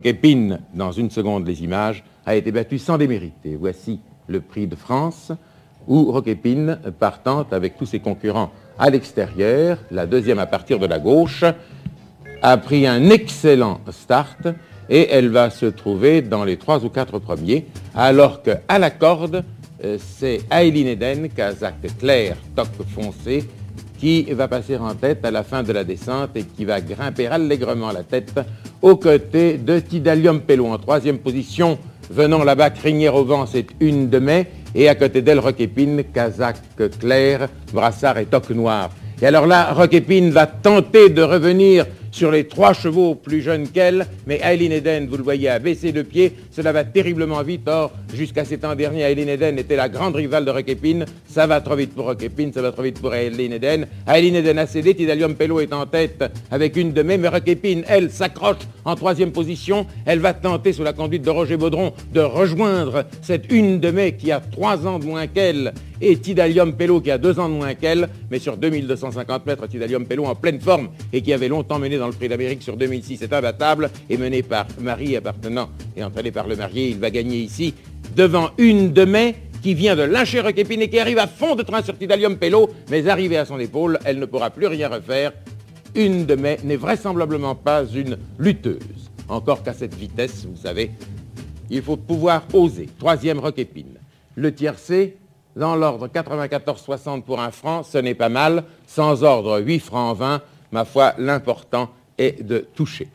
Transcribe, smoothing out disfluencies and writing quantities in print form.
Roquépine, dans une seconde les images, a été battu sans démériter. Voici le prix de France, où Roquépine, partant avec tous ses concurrents à l'extérieur, la deuxième à partir de la gauche, a pris un excellent start et elle va se trouver dans les 3 ou 4 premiers, alors qu'à la corde, c'est Aileen Eden, casaque clair, toque foncé, qui va passer en tête à la fin de la descente et qui va grimper allègrement la tête aux côtés de Tidalium Pello en 3e position. Venant là-bas, crinière au vent, c'est une de mai, et à côté d'elle, Roquépine, casaque clair, brassard et toque noire. Et alors là, Roquépine va tenter de revenir sur les 3 chevaux plus jeunes qu'elle, mais Aileen Eden, vous le voyez, a baissé de pied, cela va terriblement vite. Or, jusqu'à ces temps derniers, Aileen Eden était la grande rivale de Roquépine. Ça va trop vite pour Roquépine, ça va trop vite pour Aileen Eden. Aileen Eden a cédé, Tidalium Pello est en tête avec une de mai, mais Roquépine, elle, s'accroche en 3e position. Elle va tenter, sous la conduite de Roger Baudron, de rejoindre cette une de mai qui a 3 ans de moins qu'elle, et Tidalium Pello qui a 2 ans de moins qu'elle, mais sur 2250 mètres, Tidalium Pello en pleine forme et qui avait longtemps mené dans le Prix d'Amérique sur 2006 est imbattable et mené par Marie appartenant et entraîné par le marié. Il va gagner ici devant une de mai qui vient de lâcher Roquépine et qui arrive à fond de train sur Tidalium Pello, mais arrivée à son épaule, elle ne pourra plus rien refaire. Une de mai n'est vraisemblablement pas une lutteuse, encore qu'à cette vitesse, vous savez, il faut pouvoir oser. 3e Roquépine. Le tiercé, dans l'ordre 94,60 pour 1 franc, ce n'est pas mal. Sans ordre, 8 francs 20. Ma foi, l'important est de toucher.